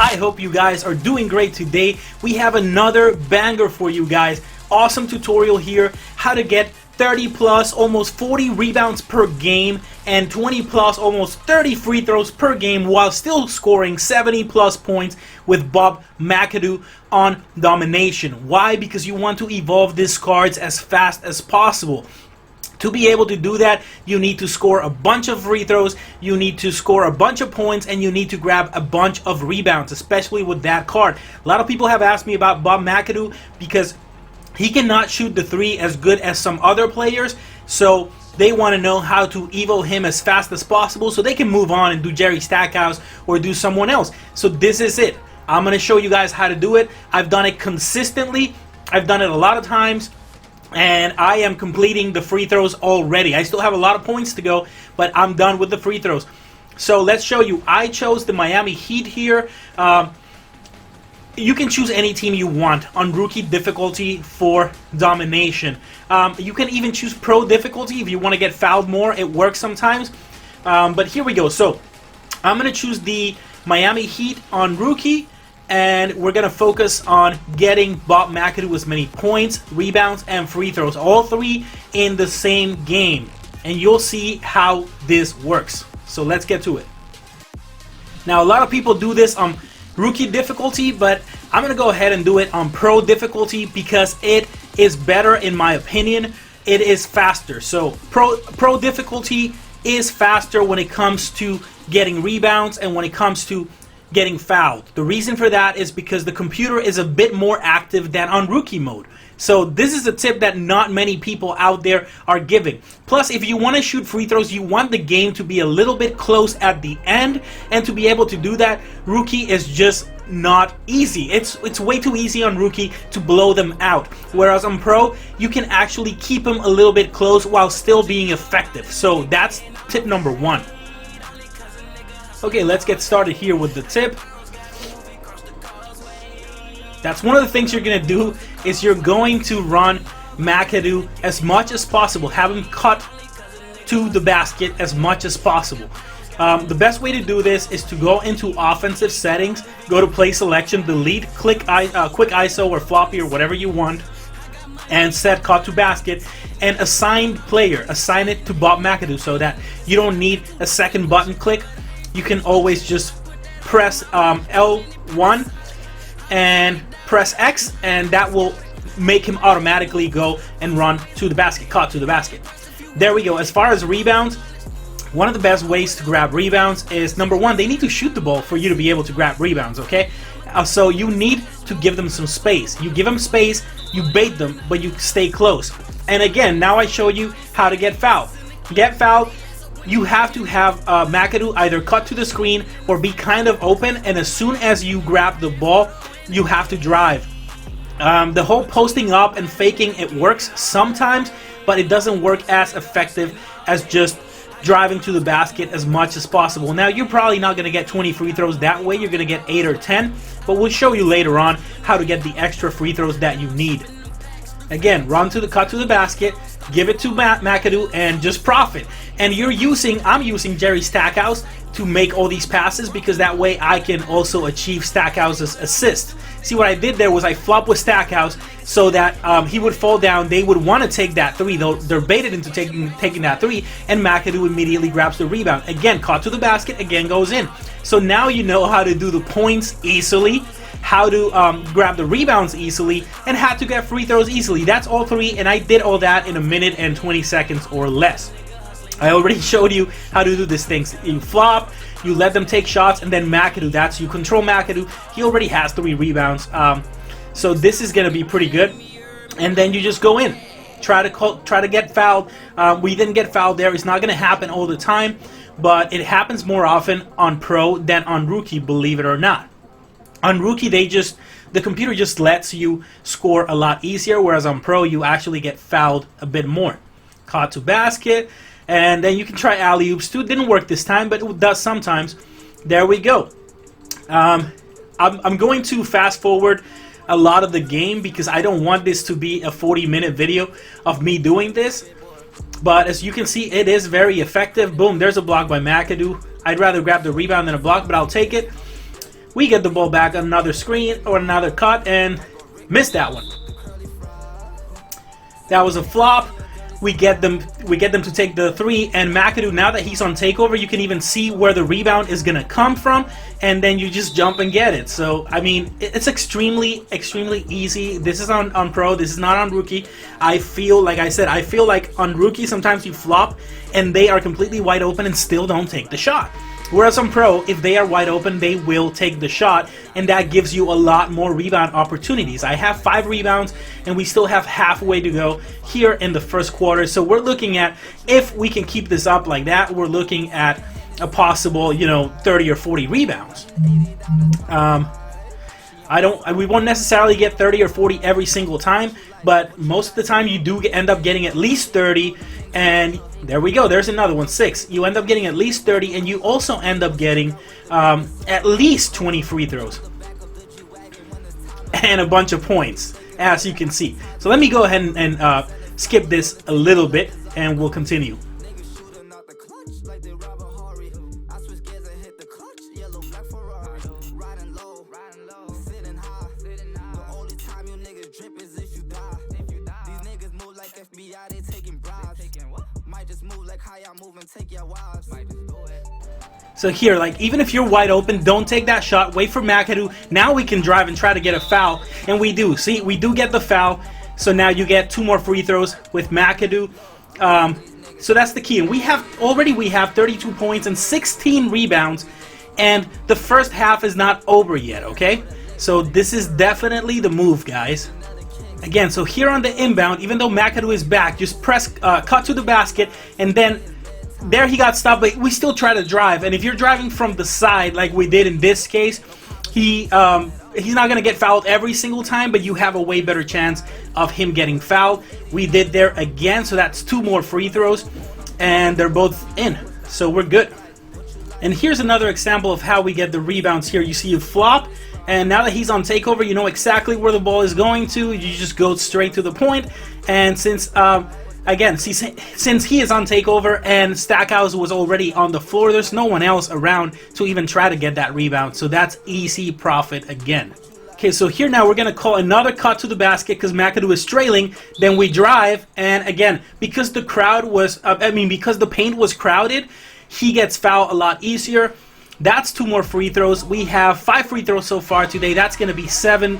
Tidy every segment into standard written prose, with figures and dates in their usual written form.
I hope you guys are doing great today. We have another banger for you guys. Awesome tutorial here, how to get 30 plus, almost 40 rebounds per game and 20 plus, almost 30 free throws per game while still scoring 70 plus points with Bob Mcadoo on domination. Why? Because you want to evolve these cards as fast as possible. To be able to do that, you need to score a bunch of free throws, you need to score a bunch of points, and you need to grab a bunch of rebounds, especially with that card. A lot of people have asked me about Bob Mcadoo because he cannot shoot the three as good as some other players, so they want to know how to evo him as fast as possible so they can move on and do Jerry Stackhouse or do someone else. So this is it. I'm going to show you guys how to do it. I've done it consistently. I've done it a lot of times. And I am completing the free throws already. I still have a lot of points to go, but I'm done with the free throws. So let's show you. I chose the Miami Heat here. You can choose any team you want on rookie difficulty for domination. You can even choose pro difficulty if you want to get fouled more. It works sometimes. But here we go. So I'm going to choose the Miami Heat on rookie. And we're going to focus on getting Bob Mcadoo as many points, rebounds, and free throws. All three in the same game. And you'll see how this works. So let's get to it. Now, a lot of people do this on rookie difficulty, but I'm going to go ahead and do it on pro difficulty because it is better in my opinion. It is faster. So pro difficulty is faster when it comes to getting rebounds and when it comes to getting fouled. The reason for that is because the computer is a bit more active than on rookie mode. So this is a tip that not many people out there are giving. Plus, if you want to shoot free throws, you want the game to be a little bit close at the end, and to be able to do that, rookie is just not easy. It's way too easy on rookie to blow them out. Whereas on pro, you can actually keep them a little bit close while still being effective. So that's tip number one. Okay, let's get started here with the tip. That's one of the things you're going to do is you're going to run Mcadoo as much as possible. Have him cut to the basket as much as possible. The best way to do this is to go into offensive settings, go to play selection, delete quick ISO or floppy or whatever you want, and set cut to basket, and assign player. Assign it to Bob Mcadoo so that you don't need a second button click. You can always just press L1 and press X, and that will make him automatically go and run to the basket, cut to the basket. There we go. As far as rebounds, one of the best ways to grab rebounds is, number one, they need to shoot the ball for you to be able to grab rebounds, okay? So you need to give them some space. You give them space, you bait them, but you stay close. And again, now I show you how to get fouled. Get fouled. You have to have Mcadoo either cut to the screen or be kind of open, and as soon as you grab the ball, you have to drive. The whole posting up and faking, it works sometimes, but it doesn't work as effective as just driving to the basket as much as possible. Now, you're probably not going to get 20 free throws that way. You're going to get 8 or 10, but we'll show you later on how to get the extra free throws that you need. Again, cut to the basket, give it to Mcadoo, and just profit. And I'm using Jerry Stackhouse to make all these passes because that way I can also achieve Stackhouse's assist. See, what I did there was I flopped with Stackhouse so that he would fall down. They would want to take that three. They're baited into taking that three, and Mcadoo immediately grabs the rebound. Again, caught to the basket, again goes in. So now you know how to do the points easily, how to grab the rebounds easily, and how to get free throws easily. That's all three, and I did all that in 1 minute and 20 seconds or less. I already showed you how to do these things. You flop, you let them take shots, and then Mcadoo, you control Mcadoo. He already has 3 rebounds, so this is going to be pretty good. And then you just go in. Try to get fouled. We didn't get fouled there. It's not going to happen all the time, but it happens more often on pro than on rookie, believe it or not. On rookie, the computer just lets you score a lot easier, whereas on pro, you actually get fouled a bit more. Caught to basket, and then you can try alley-oops too. It didn't work this time, but it does sometimes. There we go. I'm going to fast forward a lot of the game because I don't want this to be a 40-minute video of me doing this. But as you can see, it is very effective. Boom, there's a block by Mcadoo. I'd rather grab the rebound than a block, but I'll take it. We get the ball back on another screen or another cut and miss that one. That was a flop. We get them to take the three, and Mcadoo, now that he's on takeover, you can even see where the rebound is gonna come from, and then you just jump and get it. So I mean, it's extremely easy. This is on pro, this is not on rookie. I feel like on rookie sometimes you flop and they are completely wide open and still don't take the shot. Whereas on pro, if they are wide open, they will take the shot, and that gives you a lot more rebound opportunities. I have 5 rebounds, and we still have halfway to go here in the first quarter. So we're looking at, if we can keep this up like that, we're looking at a possible, 30 or 40 rebounds. We won't necessarily get 30 or 40 every single time, but most of the time you do end up getting at least 30, and there we go, there's another one, 6. You end up getting at least 30, and you also end up getting at least 20 free throws and a bunch of points, as you can see. So let me go ahead and skip this a little bit, and we'll continue. So here, like, even if you're wide open, don't take that shot. Wait for Mcadoo. Now we can drive and try to get a foul, and we do. See, we do get the foul. So now you get 2 more free throws with Mcadoo. So that's the key. And we have 32 points and 16 rebounds, and the first half is not over yet. Okay, so this is definitely the move, guys. Again, so here on the inbound, even though Mcadoo is back, just press cut to the basket, and then there he got stopped, but we still try to drive. And if you're driving from the side like we did in this case, he's not going to get fouled every single time, but you have a way better chance of him getting fouled. We did there again, so that's 2 more free throws, and they're both in, so we're good. And here's another example of how we get the rebounds here. You see you flop, and now that he's on takeover, you know exactly where the ball is going to. You just go straight to the point. And since since he is on takeover and Stackhouse was already on the floor, there's no one else around to even try to get that rebound. So that's easy profit again. Okay, so here now we're going to call another cut to the basket because Mcadoo is trailing. Then we drive, and again, because the crowd was, because the paint was crowded, he gets fouled a lot easier. That's 2 more free throws. We have 5 free throws so far today. That's going to be 7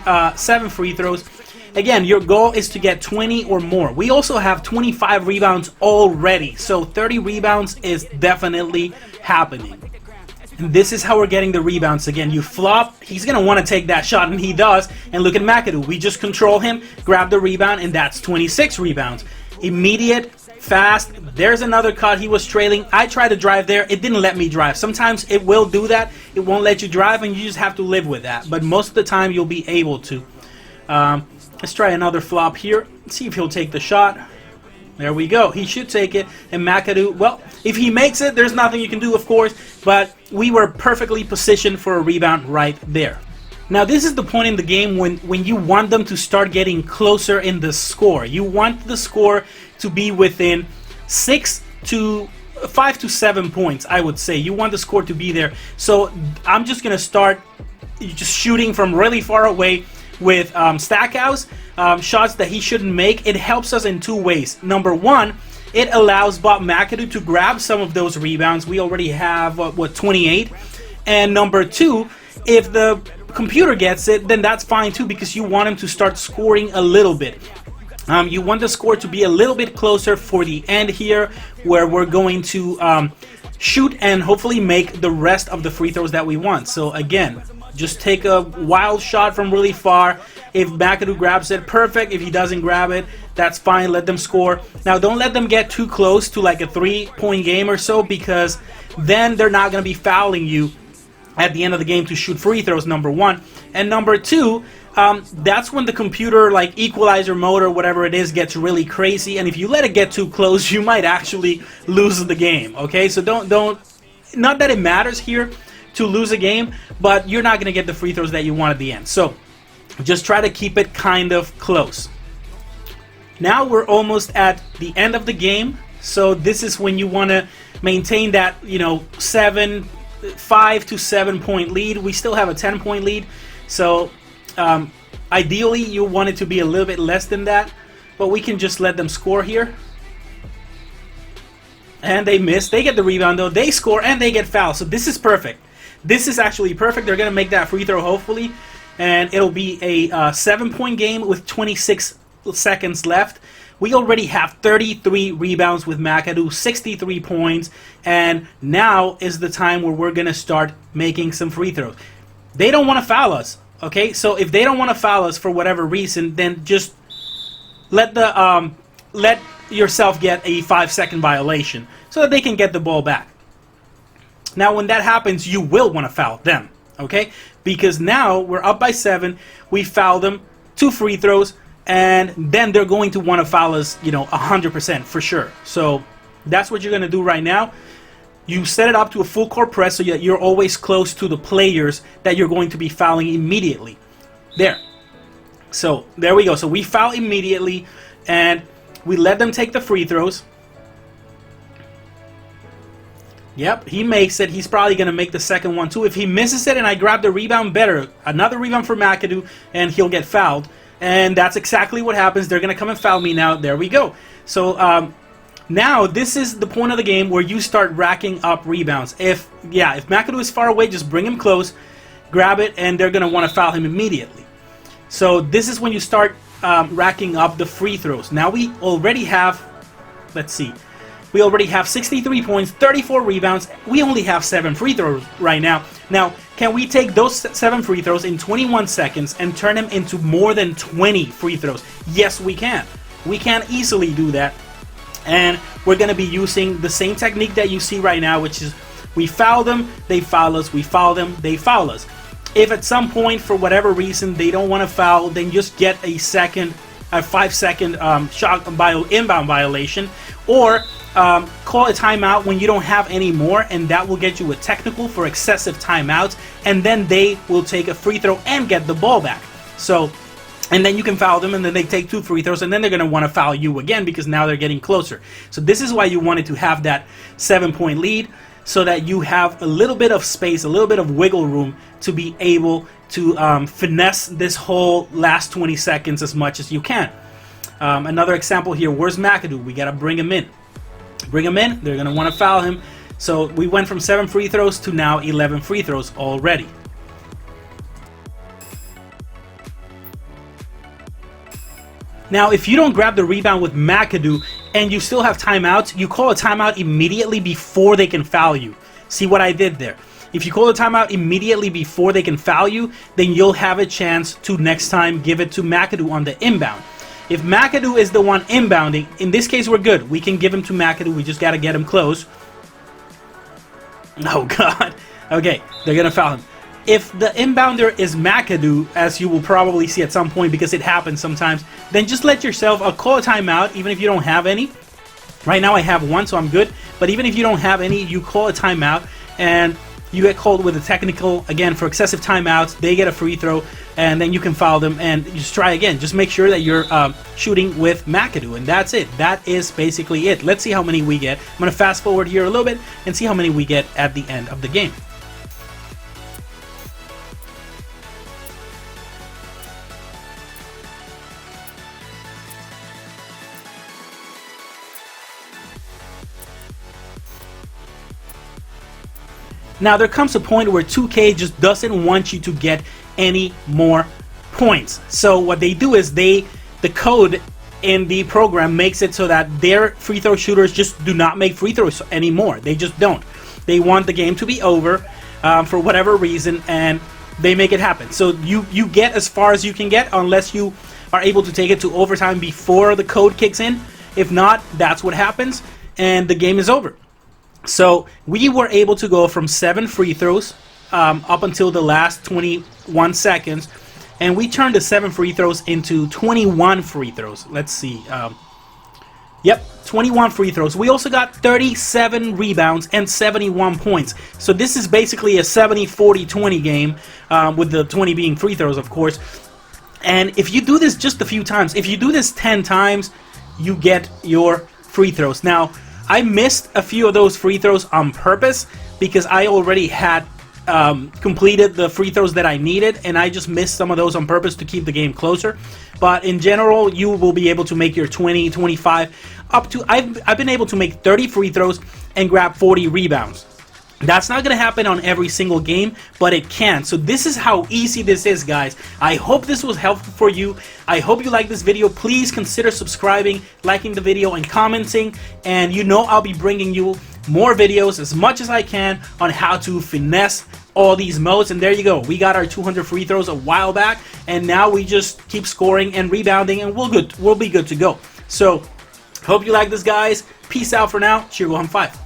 free throws. Again, your goal is to get 20 or more. We also have 25 rebounds already, so 30 rebounds is definitely happening. And this is how we're getting the rebounds. Again, you flop, he's going to want to take that shot, and he does. And look at Mcadoo. We just control him, grab the rebound, and that's 26 rebounds. Immediate, fast. There's another cut. He was trailing. I tried to drive there. It didn't let me drive. Sometimes it will do that. It won't let you drive, and you just have to live with that. But most of the time, you'll be able to. Let's try another flop here. Let's see if he'll take the shot. There we go. He should take it. And Mcadoo, well, if he makes it, there's nothing you can do, of course. But we were perfectly positioned for a rebound right there. Now, this is the point in the game when you want them to start getting closer in the score. You want the score to be within 5 to 7 points, I would say. You want the score to be there. So I'm just going to start just shooting from really far away with Stackhouse, shots that he shouldn't make. It helps us in 2 ways. Number 1, it allows Bob Mcadoo to grab some of those rebounds. We already have, 28. And number 2, if the computer gets it, then that's fine too, because you want him to start scoring a little bit. You want the score to be a little bit closer for the end here, where we're going to shoot and hopefully make the rest of the free throws that we want. So again, just take a wild shot from really far. If Mcadoo grabs it, perfect. If he doesn't grab it, that's fine. Let them score. Now, don't let them get too close to like a 3-point game or so, because then they're not going to be fouling you at the end of the game to shoot free throws, number 1. And number 2, that's when the computer, like equalizer mode or whatever it is, gets really crazy. And if you let it get too close, you might actually lose the game. Okay, so don't. Not that it matters here to lose a game, but you're not going to get the free throws that you want at the end. So just try to keep it kind of close. Now we're almost at the end of the game, so this is when you want to maintain that 7 5 to 7 point lead. We still have a 10-point lead, so ideally you want it to be a little bit less than that, but we can just let them score here. And they miss. They get the rebound though. They score and they get fouled. So this is perfect. This is actually perfect. They're gonna make that free throw hopefully, and it'll be a 7-point game with 26 seconds left. We already have 33 rebounds with Mcadoo, 63 points, and now is the time where we're going to start making some free throws. They don't want to foul us, okay? So if they don't want to foul us for whatever reason, then just let yourself get a 5-second violation so that they can get the ball back. Now when that happens, you will want to foul them, okay? Because now we're up by 7, we foul them, 2 free throws, and then they're going to want to foul us, 100% for sure. So that's what you're going to do right now. You set it up to a full court press so that you're always close to the players that you're going to be fouling immediately. There. So there we go. So we foul immediately, and we let them take the free throws. Yep, he makes it. He's probably going to make the second one too. If he misses it and I grab the rebound, better. Another rebound for Mcadoo, and he'll get fouled. And that's exactly what happens. They're going to come and foul me now. There we go. So now this is the point of the game where you start racking up rebounds. If Mcadoo is far away, just bring him close, grab it, and they're going to want to foul him immediately. So this is when you start racking up the free throws. Now we already have, let's see, we already have 63 points, 34 rebounds. We only have 7 free throws right now. Now, can we take those 7 free throws in 21 seconds and turn them into more than 20 free throws? Yes, we can. We can easily do that. And we're going to be using the same technique that you see right now, which is we foul them, they foul us, we foul them, they foul us. If at some point, for whatever reason, they don't want to foul, then just get a 5-second inbound violation, or call a timeout when you don't have any more, and that will get you a technical for excessive timeouts, and then they will take a free throw and get the ball back. So, and then you can foul them, and then they take 2 free throws, and then they're going to want to foul you again because now they're getting closer. So this is why you wanted to have that 7-point lead, so that you have a little bit of space, a little bit of wiggle room to be able to finesse this whole last 20 seconds as much as you can. Another example here, where's Mcadoo? We got to bring him in. Bring him in, they're going to want to foul him. So we went from 7 free throws to now 11 free throws already. Now, if you don't grab the rebound with Mcadoo and you still have timeouts, you call a timeout immediately before they can foul you. See what I did there? If you call a timeout immediately before they can foul you, then you'll have a chance to next time give it to Mcadoo on the inbound. If Mcadoo is the one inbounding, in this case we're good. We can give him to Mcadoo, we just got to get him close. Oh god. Okay, they're going to foul him. If the inbounder is Mcadoo, as you will probably see at some point because it happens sometimes, then just let yourself call a timeout even if you don't have any. Right now I have 1, so I'm good. But even if you don't have any, you call a timeout and you get called with a technical, again, for excessive timeouts. They get a free throw, and then you can foul them and just try again. Just make sure that you're shooting with Mcadoo, and that's it. That is basically it. Let's see how many we get. I'm going to fast forward here a little bit and see how many we get at the end of the game. Now there comes a point where 2K just doesn't want you to get any more points. So what they do is the code in the program makes it so that their free throw shooters just do not make free throws anymore. They just don't. They want the game to be over for whatever reason, and they make it happen. So you get as far as you can get unless you are able to take it to overtime before the code kicks in. If not, that's what happens, and the game is over. So we were able to go from 7 free throws up until the last 21 seconds, and we turned the 7 free throws into 21 free throws. Let's see. Yep, 21 free throws. We also got 37 rebounds and 71 points. So this is basically a 70-40-20 game, with the 20 being free throws, of course. And if you do this just a few times, if you do this 10 times, you get your free throws. Now, I missed a few of those free throws on purpose, because I already had completed the free throws that I needed, and I just missed some of those on purpose to keep the game closer. But in general, you will be able to make your 20, 25, up to, I've been able to make 30 free throws and grab 40 rebounds. That's not going to happen on every single game, but it can. So this is how easy this is, guys. I hope this was helpful for you. I hope you like this video. Please consider subscribing, liking the video, and commenting. And you know I'll be bringing you more videos as much as I can on how to finesse all these modes. And there you go. We got our 200 free throws a while back, and now we just keep scoring and rebounding, and we'll be good to go. So hope you like this, guys. Peace out for now. Cheer, go home 5.